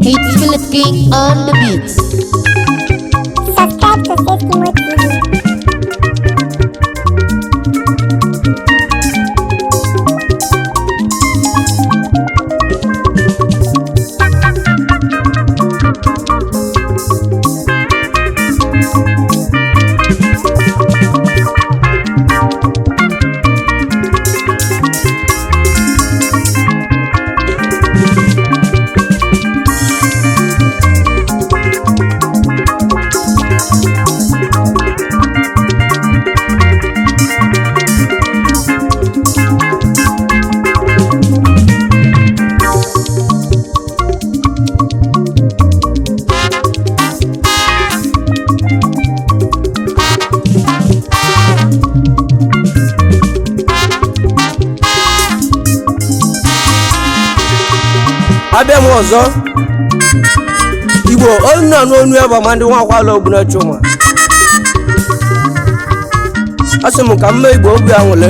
It's Philip King on the beats. Subscribe to Safety Mode TV. abịa m ọzọ Igbo onu na n'onu ya bụ Amandi Ekwealor asị m ka mma Igbo obi anwụle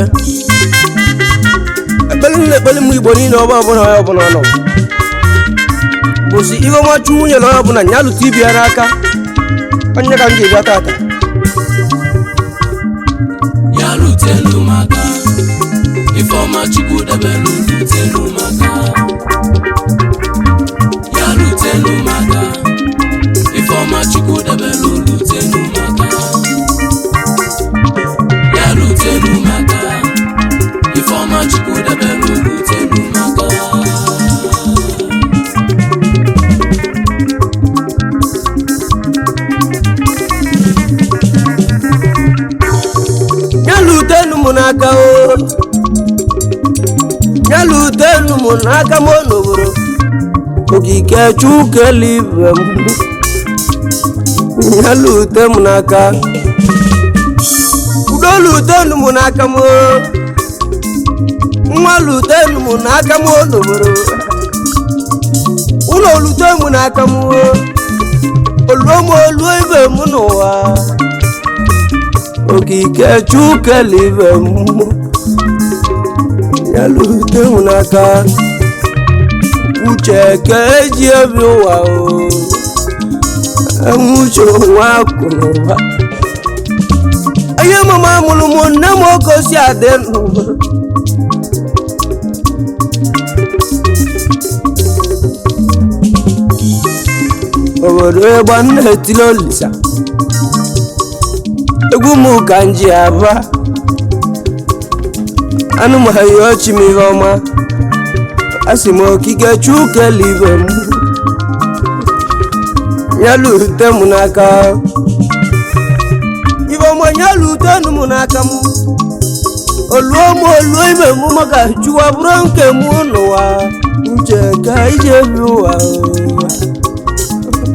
ekpeli m Igbo niile ọbụla nọ bụzi Ifeoma Chukwu nyere onye ọbụla nya lụta ibi ya n'aka onye ka m ji bịa tata ya lutelu maka Ifeoma Chukwu debelu lutelu maka ya lutelu maka Ifeoma Chukwu debelu lutelu maka ya lutelu maka Ifeoma Chukwu debelu lutelu maka ya lutelu m n'aka m n'obodo okike Chukwu eluigwe m ya lute m n'aka udo lutelu m n'aka m nwa lutelu m n'aka m n'obodo ụlọ lute m n'aka m oluo ibe m n'ụwa okike Chukwu eluigwe m ya lute m n'aka uche ka eji ebi ụwa uche onwe akụ n'ụwa ihe mama mụrụ m nne m oke si adị n'ụwa obodo ịgba nna etili olisa egwu m ka nji aba anụmaghị ọchị m ihe ọma asị m okike Chukwu eluigwe m ya lute m n'aka Ifeoma ya lute m n'aka m oluo ibe m maka Chukwu bụrụ nke m n'ụwa uche ka iji ebi ụwa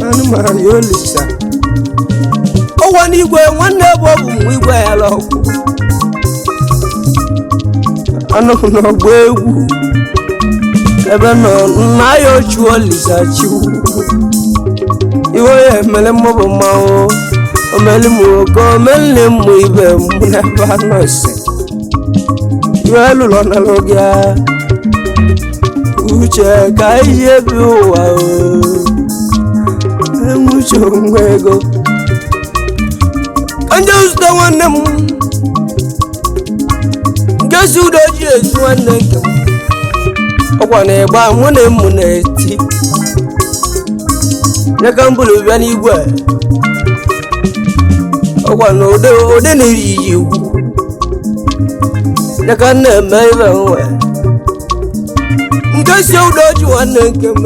anụmaghị olisa ọgwa n'igwe nwanne ebe ọ bụ m igwe ya lọkụ anọ n'ọgba egwu ebe nọ nna ya ochu olisa Chukwu iwe ya emele mmụbụ mmanwụ omeli m oke omeli m ibe m n'ebe anọ ise iwe lụlọ n'oge uche ka iji ebi ụwa enwuche onwe ego ndị zụta nwanne m nke si udo ji ezu nwanne nke m ọkwa na ịgba mụ na emu na-eti nye ka mbụlụ bịa n'igwe ọkwa na ode na-eri iwu nye ka m na-eme ibe nwe nke si udo ji nwanne nke m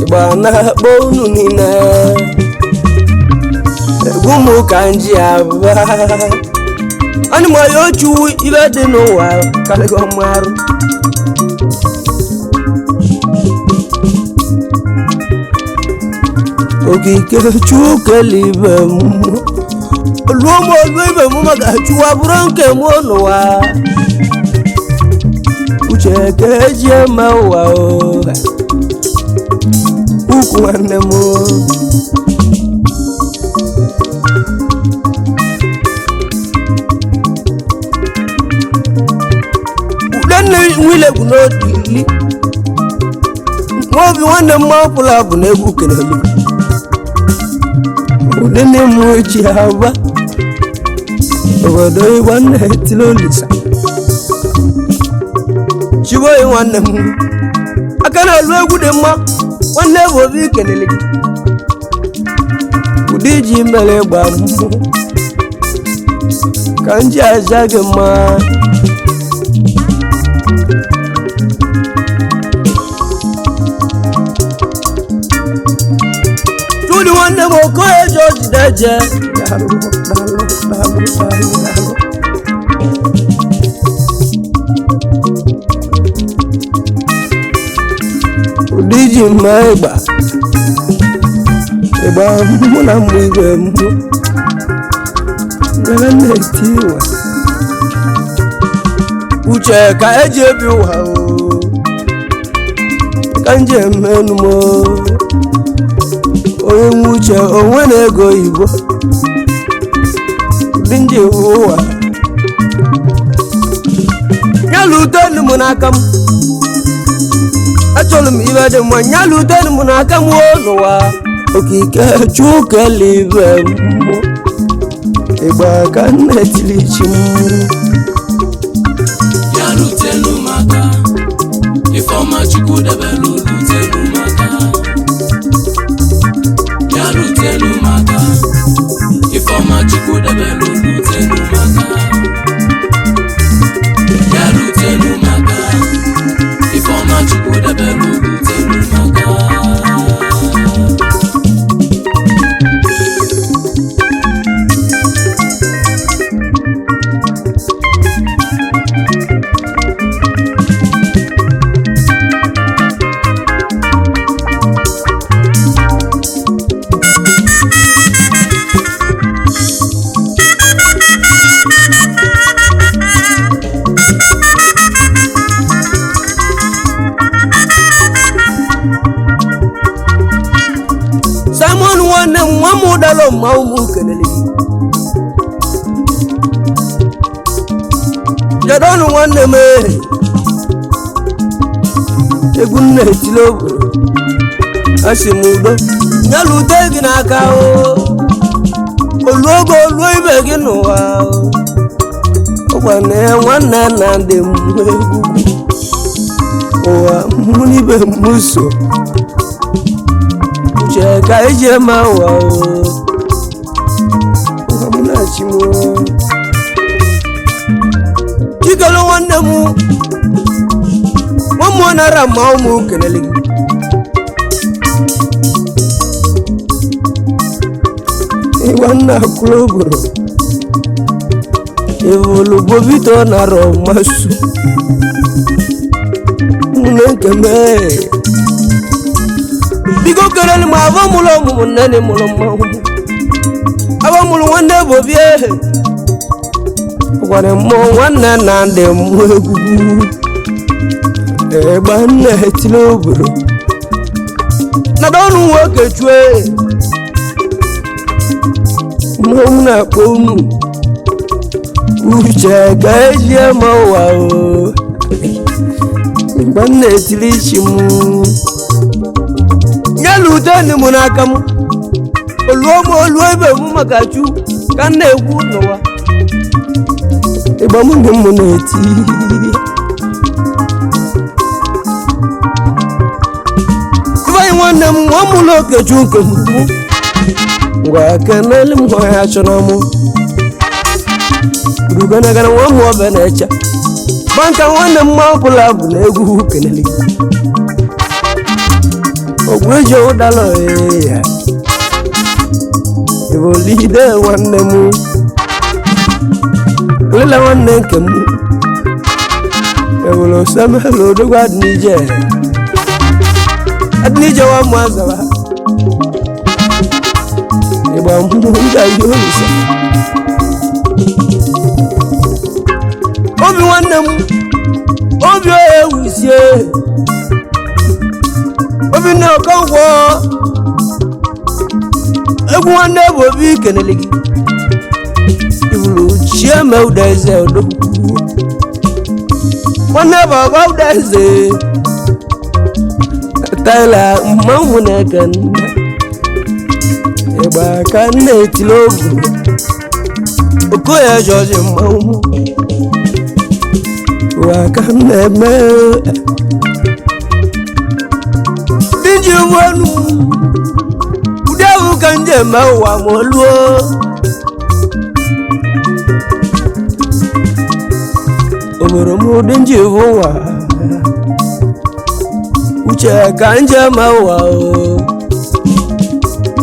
ịgba na-akpọ unu niile egwu m ka nji aba ani mo yo chu ibe dị n'ụwa karịgo marụ okike Chukwu eluigwe m oluo ibe m maka Chukwu bụrụ nke m n'ụwa uche ka eji eme ụwa ukwu nwanne m nwile bụ n'otu ili nwobi nwanne m ọpụla bụ na egwu kelele ụdị na-emu eji aba obodo ịgba nna etili olisa chiboyi nwanne m aka na-alụ egwu dị mma nwanne bụ obi kelele gị ụdị iji mere gba mmụ ka m ji aja gị mma tudi nwanne m okoye George Deje ụdị iji mma ịgba mụ na mmụ igwe mbụ nyere na-eti iwe uche ka eji ebi ụwa ka nje eme enumo onye nwe uche onwe na-ego oyibo dị nje ụwa nyalụ utenu m n'aka m achọrọ m ibe dị mma nyalụ utenu m n'aka m n'ụwa okike chukele ibe mmụọ ịgba ka nna etili chi m ya Lutem maka Ifeoma Chukwu debelu Lutem maka ya Lutem maka Ifeoma Chukwu debelu Lutem maka ya Lutem maka Ifeoma Chukwu debelu Lutem maka Simon nwanne m nwa m ụdala mma ụmụ kelele jedonu nwanne m egwu nna etili obodo asị m udo nyalụ ute gị n'aka olu ogo oluo ibe gị n'ụwa ọgwana ya nwanne na ndị m egwu ụwa mụ n'ibe m so uche ka eji eme ụwa ụwa m na-achị m chikelu nwanne m nwa mmụọ nara mma ụmụ kelele gị ịgwa nna kwụrụ obodo evolu bobito nara ọmasu nne nke mee biko kelele m abamụlụ ọmụmụ nne na mụrụ mmanwụ abamụlụ nwanne bobi gwara mmụọ nwanne na ndị mmụọ egwu ịgba nna etili obodo na dọnụ nwoke chue mmụọ m na-akpọ unu uche ka eji eme ụwa ịgba nna etili ichi m nyalụ utenu m n'aka m oluo ibe m maka chu ka m na-egwu n'ụwa ịgba m ndị m na-eti ịbanye nwanne m nwa m ụlọ okechu nke m ngwa kenele m nwa ya chọrọ m ruganagara nwa m ọbịa na-eche banka nwanne m ma ọbụla bụ na egwu kelele ogwu eji ụdala ya ibolide nwanne m lele nwanne nke m ebolo samelo odogwu adịnije wa mụ azara ịgba mmụọ ngaji olisa obi nwanne m obi ewuzie obi na ọkọngwọ egwu nwanne bụ obi kenele gị ibulu chieme udeze odogwu nwanne bụ ọgba udeze Kaila mmanwụ na-eke nna ịgba ka na-etili ogu Okoye George mmanwụ ụwa ka na-eme ndị ji ụgbọelu ụdị ahụ ka nje eme ụwa ma oluo obodo m ụdị nji bụ ụwa uche ka nje eme ụwa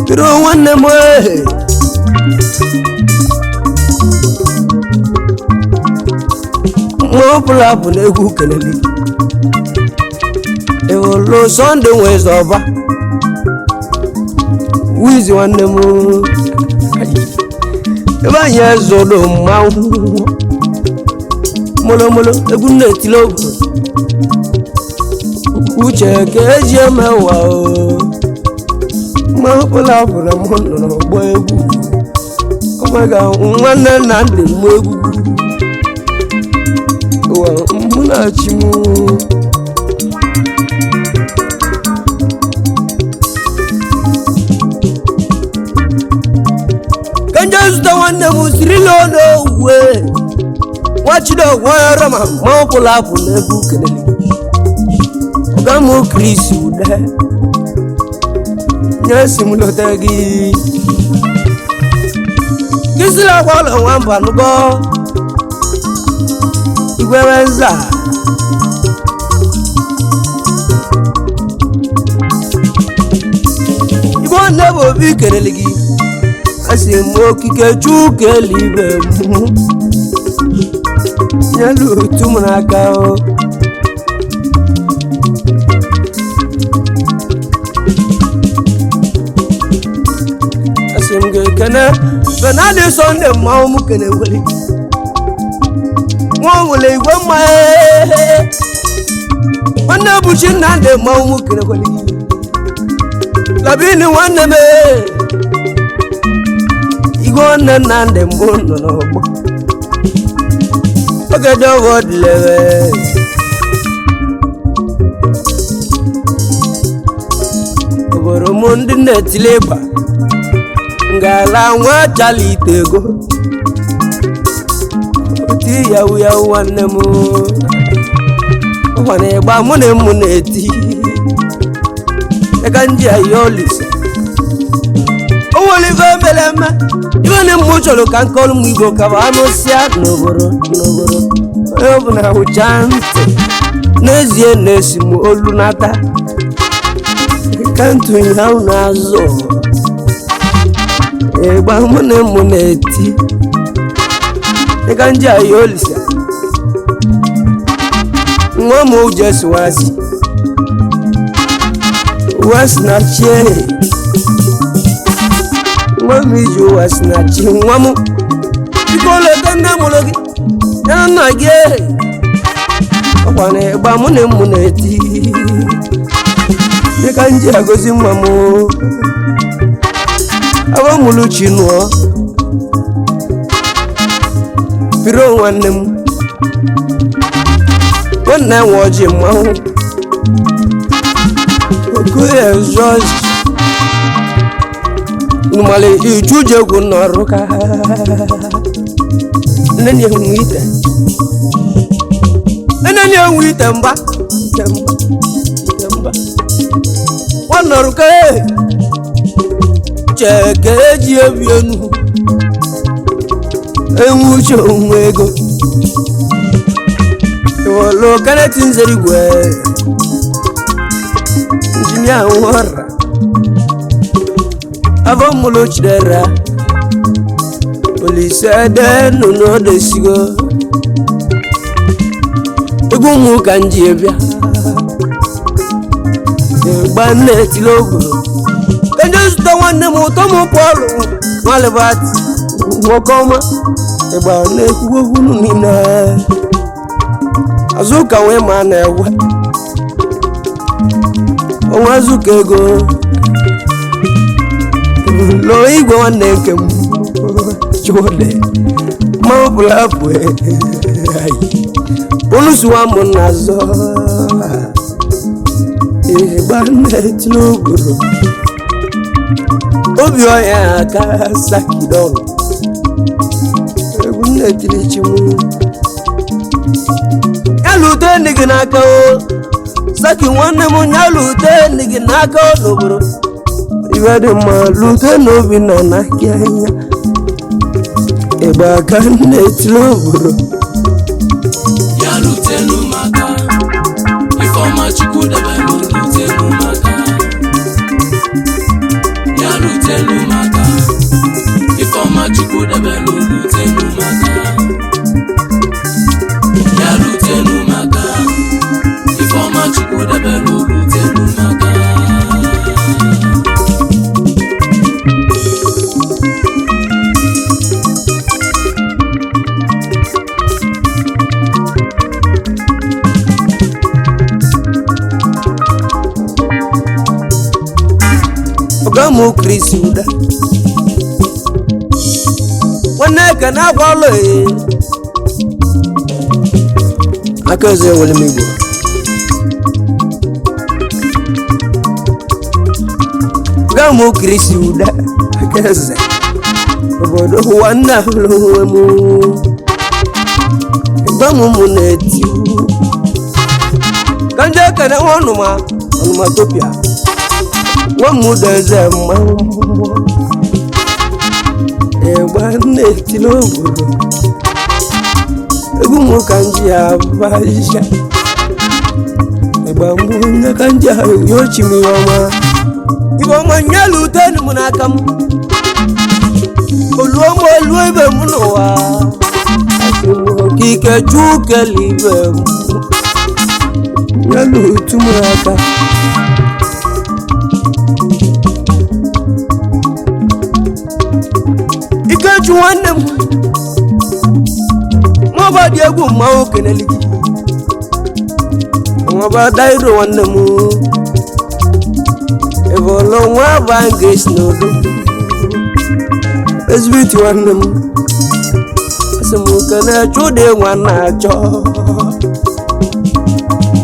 kiri nwanne m ọbụla bụ n'egwu kelele ewolo Sunday nwezi ọba wizi nwanne m ebe anyị ezodo mmanwụ molomolo egwu na-etili ogo uche ka eji eme ụwa ma ọbụla bụrụ m nọ n'ọgbọ egwu omega nwanne nna ndị mụ egwu mụ na-achị m ka nje zụta nwanne m sirila n'ogwe nwachido gwara ma ọbụla bụ n'egwu kelele ọga m Chris ude nye si m lọta gị kisila gwala nwamba nụgo igweweza igwe nne bụ obi kelele gị asị m okike Chukwu eluigwe nyelu otu m n'aka asị m ga-ekene Benadi Sunday mmanwụ m kene wele nwa nwere igwe mma nwanne bụchi Nnamdị mmanwụ m kene wele labini nwanne m igwe nwanne Nnamdị mbụ nọ n'ọgbọ oge dogo dịlewe obodo m ndị na-etili ịba ngala nwa chalite ego oti yawu yawu nwanne m ọkwa na ịgba mụ na mụ na-eti eka ndị ayi olisa o nwere ife mere eme ife na mụ chọrọ ka nkọrọ m igbo ka bụ anụ sịa n'obodo onye ọbụla hụcha ntị n'ezie na-esi m olu nata ka ntụ ihe ahụ na-azụ ịgba mụ na mụ na-eti eka ndị ayi olisa nwa m ujesi wasi na chie nwa m iji wasi na chi nwa m biko leta nne mụrụ gị ya nna gị ọkwa na ịgba mụ na mụ na-eti dịka nji agozi mma m abụ mụrụ chi nụọ biro nwanne m nwanne nwe ọjị mmanwụ Okoye George numale ijuje egwu n'ọrụ ka nne na-enwe ite mba nwanọrụ ka cheke eji ebi enu enwe uche onwe ego iwolo kaneti nzeri gwe injinia nwara avo mulo chidera polisi ede nuno desigo egwu mu kanji ebia egba neti logo kanjo zuta nwanne m ụtọ m pọlụ nwalebati nwokọma egba na-ekwu okwu niile azụka wee ma na-ewe onwe azụka ego lo igwe nwanne nke m chole ma ọbụla bụ olusuwa m n'azọ ịgba na-etili obodo obi ọya aka sakidon egwu na-etili chimu ya lute ndị gị n'aka o saki nwanne m ya lute ndị gị n'aka o n'obodo ibe dị mma lute n'obi na n'aka anya ịgba aka na-etili obodo ya lutenu maka Ifeoma Chukwu debelu lutenu maka ya lutenu maka Ifeoma Chukwu debelu lutenu maka ya lutenu maka Ifeoma Chukwu debelu lutenu maka Ogamu Chris Uda Wana kana kwalo akaze wale migo Ogamu Chris Uda akaze obodo wana lomu Ogamu muneti Kanja kana wanuma topia Wamudeze mambo Ewa netili obodo Egu mu kanji abaja Eba mu kanji yochi miwama Ifeoma nyalute ni munakam Oluomo oluebe munowa Asimu kike chuke libe mu Nyalutu munakam Ikeju nwanne m nwaba dị egwu mmanwụ keneli gị nwaba dairo nwanne m evolo nwaba ngesi n'odo ezibiti nwanne m asị m kene chụdị nwa na-achọ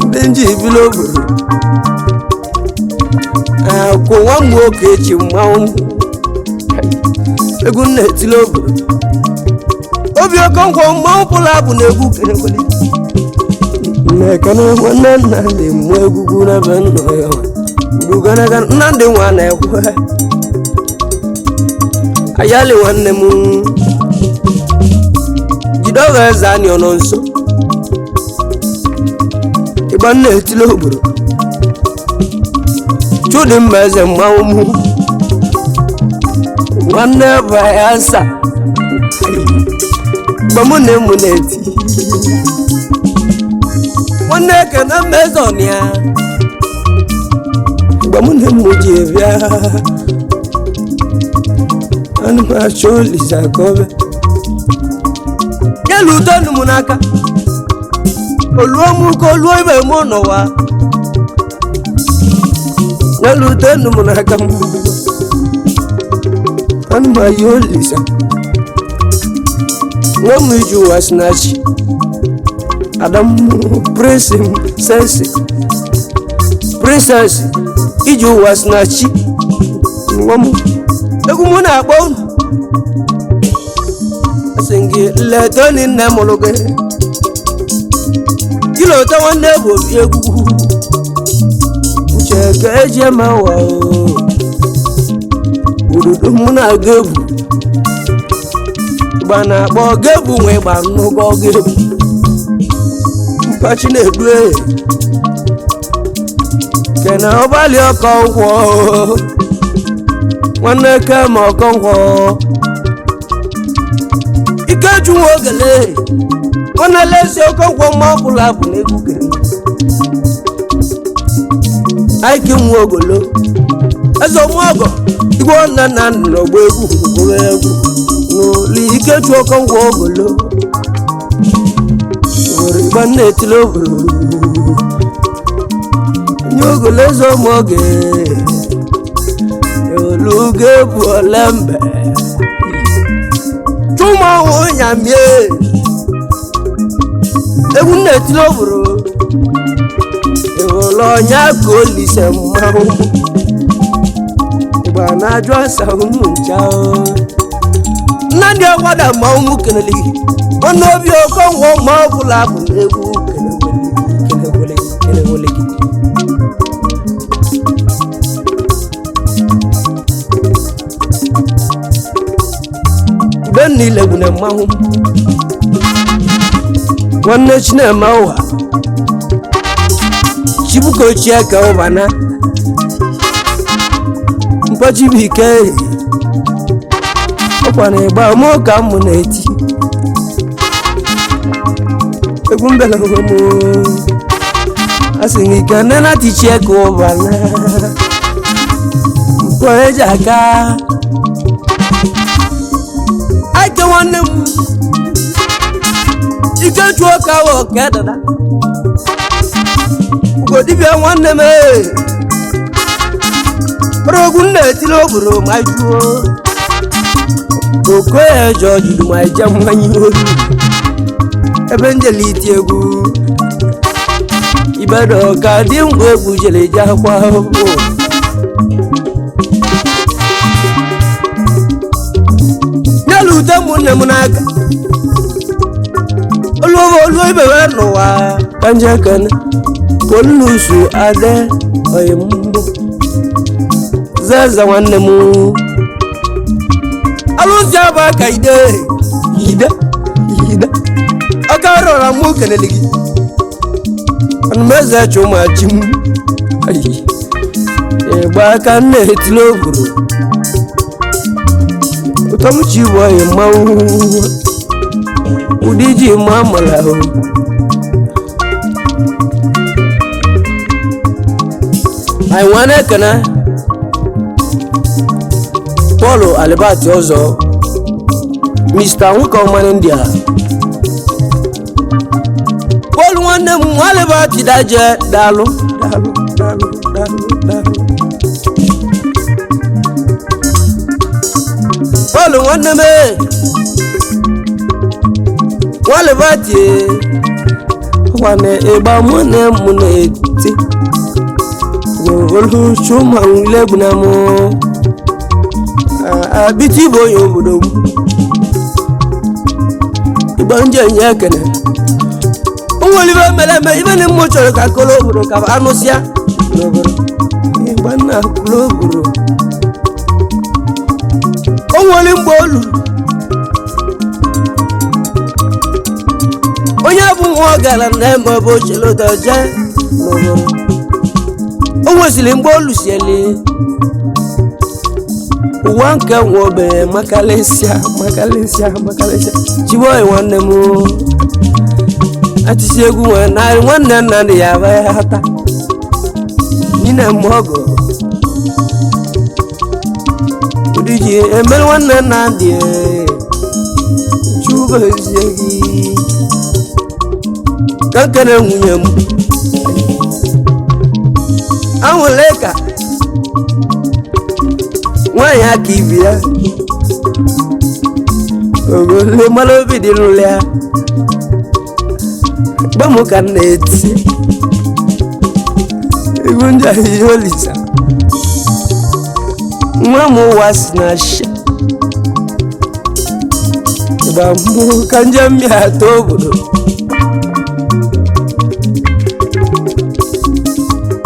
ndị nji ibili obodo akwụ nwa m nwoke echi mmanwụ egwu na-etili obodo obi okonkwo mmanwụ pụrụ abụ na egwu kenekweli mmekana nwanne nna dị mmụ egwugwu n'ebe nnọ ya gbuganaga nna ndị nwa na-ekwe ayali nwanne m jide ọgha eze anyị ọnọ nso ịgba na-etili obodo chụdị mma eze mmanwụ mụ nwanne bayasa gbamune muneti nwanne kana mezonia gbamune mujevia anu ma choli zakobe yalutonu munaka oluomu ko oluibe mono wa yalutonu munaka Anma yolisa Namiju wasnachi Adam princess Iju wasnachi Wamu Egumuna abon Asengi letoni nemologe Kilo tawa nebo yegu Cheke eje mawa Ududu muna gebu Bana bo gebu nwe banu go gebu Mpachi na-edue Kena obali okonkwo Nwanne ke ma okonkwo Ikeju ogele Nwanne lesi okonkwo ma ọbụla bụ n'egwu kere Aiki nwa ogolo Ezo nwa ogo Igwe nna nna n'ogbo egwu N'oli Ikeju okonkwo ogolo Igba na-etili obodo Nyogolo ezo moge Oluge bụ olembe Chuma onyamie Egwu na-etili obodo lo nya ko lise mmanwụ igba na-ajụ asa ụmụ nchao nna ndị ọkwada mmanwụ kenele gị ọnụ obi oke ngwọ ma ọ bụla bụ n'egwu kenewele gị ube niile bụ na mmanwụ nwanne chinema ụwa chibuka ochie ka ụbana mkpọchibike ọkwa na ịgba mụ ka mụ na-eti egwu mbele onwe m asị gị ka nne na tichie ka ụbana mkpọ eji aka ake nwanne m ike chụọ ka ọ ka dada ugodibịa nwanne m ogwu na-etili obodo ma jụọ okoye jọjiri ma je mmanya olu ebe njele iti egwu ibedo ka dị ngwa egwu jere je akwa ahụhụ nye Lutem nne m n'aka olu ibewe n'ụwa ka nje kene polusu ade oyimbo zaza nwanne m alụzi aba ka ide aka rọra mụ kenele gị anụmeze chụmachi m ịgba aka nna etili obodo ụtọmchi bụ ọyị mmanwụ ụdị ji ma amala ahụ anyị nwa na-ekene Paul Alibati ọzọ Mr. nwoke ọmanị ndị a Paul nwanne m nwa Alibati daje daalụ Paul nwanne m nwa Alibati nwanne ịgba mụ na mụ na-eti olu chuma nlebu na mo abiti bo yo bodo ibanje nyekene onweli ba meleme ibene mo choro ka kolo bodo ka anusia bodo ibana kolo bodo onweli mbolu onya bu mo gala na mo bo chelo doje bodo onwesili mgbe olusiele ụwa nke nwobe makalisia chiboy nwanne m atisi egwu nwanne nna ndị ya ba hata nina mmogo udiji emel nwanne nna ndị chuba eziegi kankana nwunye m ahụleka nwaanyị aka ibi ya ogole mara obi dị n'ụlọ ya gbamụ ka m na-eti egwu ndị ahụ ihe olisa nwa m ụwa si na sha gbamụ ka njem ya atọ obodo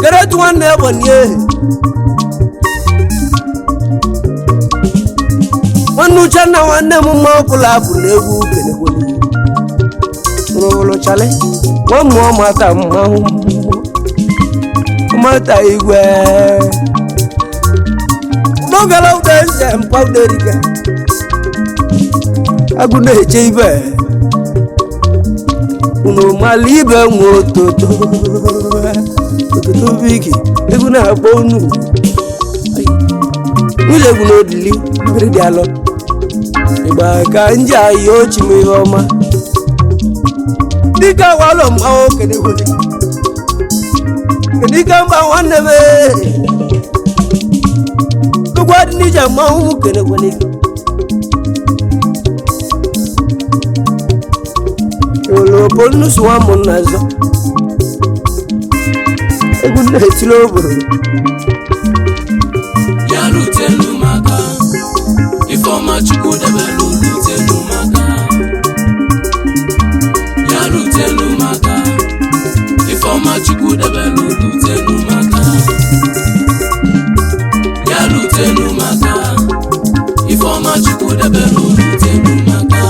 keretu nwanne ya gbanye nwanne uche na nwanne m mma ọbụla bụ n'egwu kenekweli rụrụ chale nwa mmụọ mata mmanwụ mata igwe n'ogala ụda eze mpawuderiga agụ na-eche ibe unu mala ibe nwe ototo bigi egwu na-agba unu nwile egwu n'odili mmiri dị alọ ịgba ka nji ayi ochi m ihe ọma dịka walọ mmanwụ kenekweli kedika mba nwanne m ụgwọ dị n'ije mmanwụ kenekweli olopo nnusu nwa m n'azọ egwu na-etili obodo ya Lutem maka Ifeoma Chukwu debelu Lutem maka ya Lutem maka Ifeoma Chukwu debelu Lutem maka ya Lutem maka Ifeoma Chukwu debelu Lutem maka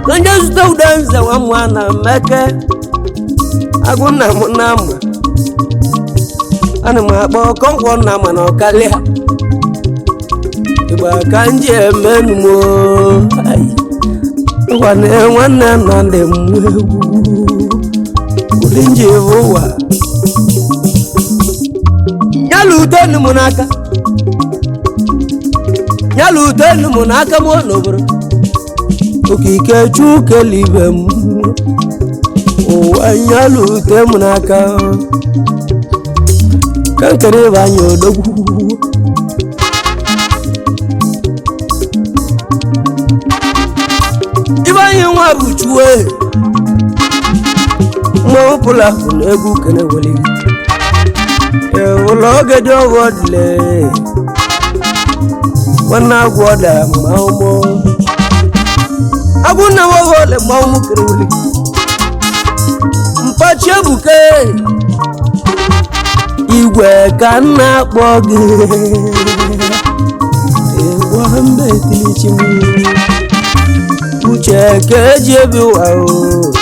Kanje zuta udanza wa mwana meke aguna munama ana mabo kongo na mano kalia iba kanje menu mo ai wane nande mwewu ulinje vowa ya Lutem munaka mo nobro okike chuke libem o anya Lutem munaka kankere banyo dogu ibanyo wabuchwe mo pula kunegu kene wole e ologe do wodle wana gwoda maumo aguna wole maumo kruli mpachi ebuke igwe kana kpoge ewa mbeti chimu uche kejebi wao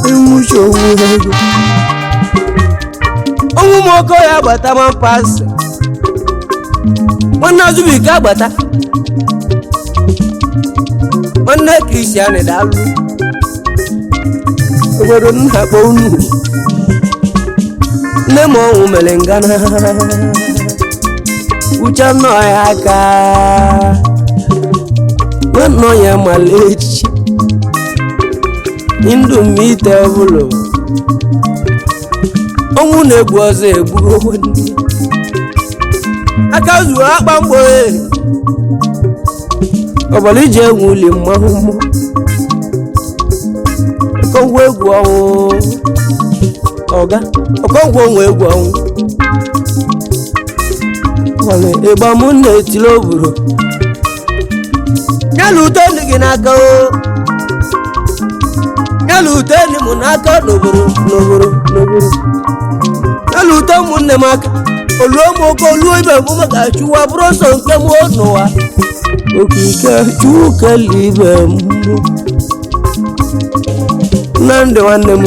emusho wego omu moko ya bata mampasi wana zubi ka bata wana Christian dalu obodo nna bonu nemo umelengana ucha no ya ka wano ya malechi indu mite bulo omu na-egbu ọzọ egbu wani aka zuo akpa mgbo ọbọlụ ije enwe uli mmanwụ ọkọngwọ egwu ọnwụ ọga ọkọngwọ onwe egwu ọnwụ wale ịgba mụ na-etili oburu ya Lutem gị n'aka o ya Lutem mụ n'aka n'oburu ya Lutem nne m aka oluomoko oluo ibe mụ maka chụwa bụrụ ọsọ nke mụ n'ụwa okike chuke libe mụ na ndị nwanne m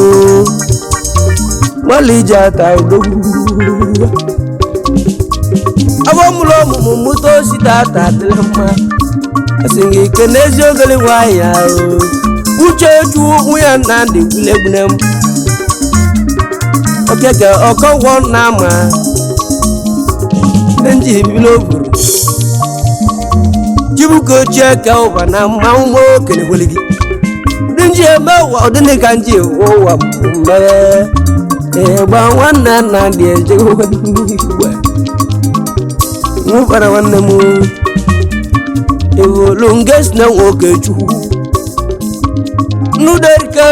gbalị ije ata odogwu abọmụlụ ọmụmụ mụta osita ata adịla mma asị gị ike n'ezi ogele nwanyị ahụ uche ju nwunye na ndị gbulegbune m okeke ọkọgwọ na ama ndị bilo buru jibuko ochie ka ụba na mmanwụ m okene gwele gị ndị nji eme ụwa ọdịnị ka nji ụwa mmere ịgba nwanne na ndị ejegwe nwụfara nwanne m ewolu nges na nwoke chukwu nuderike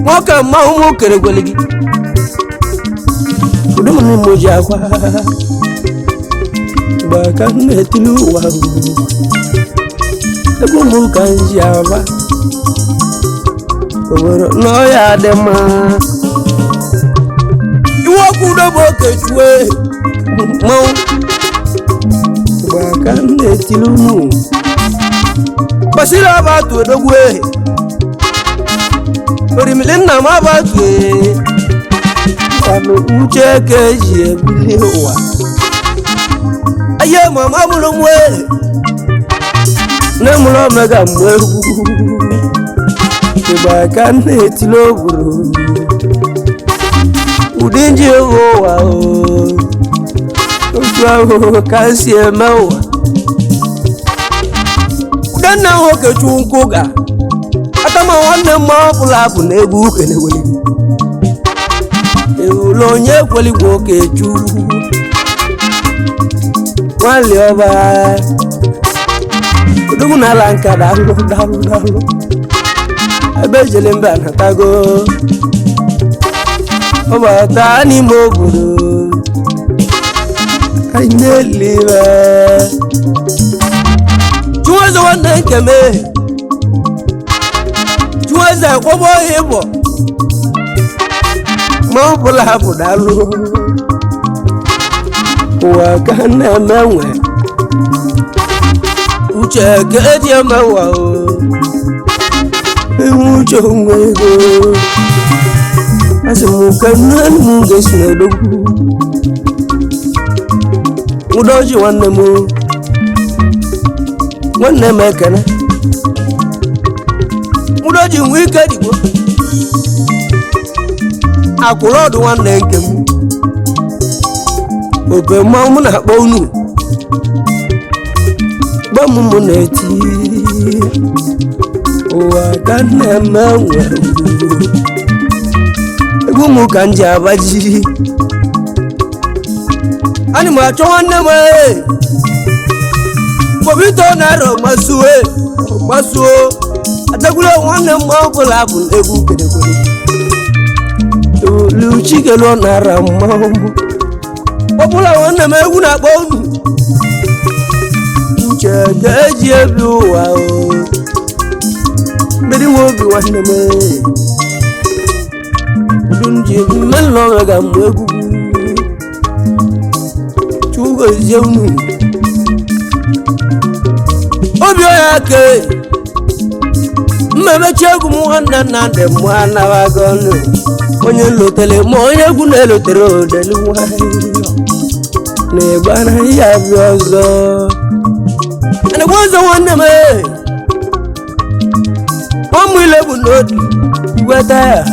nwoke mmanwụ m okere gwele gị udumuni moji akwa baka netili ụwa ebe ụmụ ka nji aba obodo n'ọya dị mma iwe kudo boke chwe mau bakane tilunu basira batu dogwe orimilena mabatu anu uche keje biliwa aye mama mulumwe nemulo mega mwehu bakane tiloburu udinje wa o kasi emewa udanna hoke chunkuga atama wanne mabula bu negu kene weli lo nye kweli woke chu wali oba uduguna lanka dalu abejele mbana tago oba tani moburu ainelive juwaza wanne keme juwaza kobo hebo mabula budalu wakana mewe uche keje mewa uche mwego asimu kanan mungesne dogu udoji wanne mu wanne mekana udoji wike digo akulodu wanne nkemu obe mamu na bonu bamu muneti wa kanne mewe egumu kanje abaji ani ma cho wanne me bobito na ro masuo atagulo wanne mo bula bu egu kede ko lu chikelo na rammo bobula wanne me egu na bonu uche geji ebuwa o bedi wo bi wanne me dunje mello ga mwegu chugo zeunu obio yake mmeme chegu muhanna na de mwana wagonu onye lotele mo onye gu na lotere odelu wai ne bana ya biozo ana gwozo wanne me omu ile bu nodi gweta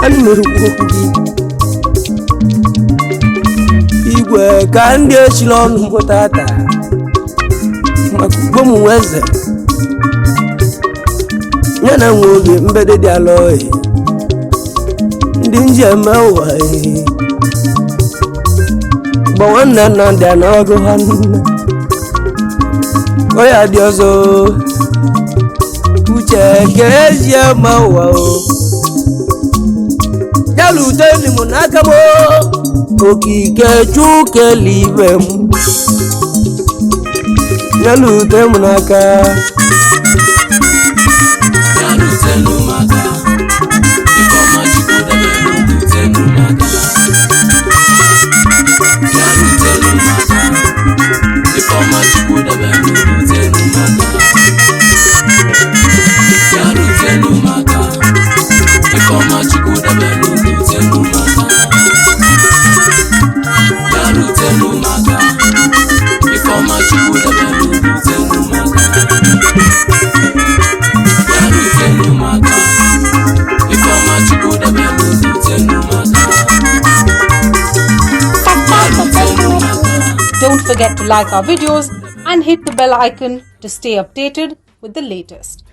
ani merukugi igwe ka ndị echila ọnụ mbụtata maka ugbomu weze nye na nwe oge mbede dị alọghị ndị nji eme ụwa gba nwanne nna ndị a na ọgụ ha nne oya dị ọzọ uche ka eji eme ụwa ya Lutem ni mụ n'aka m okike chukelibe m ya Lutem n'aka ya Lutem n'aka Ifeoma chukwu debere Lutem n'aka ya Lutem n'aka Ifeoma chukwu debere Lutem n'aka ya Lutem n'aka Ifeoma chukwu debere Lutem n'aka ya Lutem n'aka Ifeoma chukwu debere Lutem n'aka ya Lutem n'aka Ifeoma chukwu debere Lutem n'aka Don't forget to like our videos and hit the bell icon to stay updated with the latest.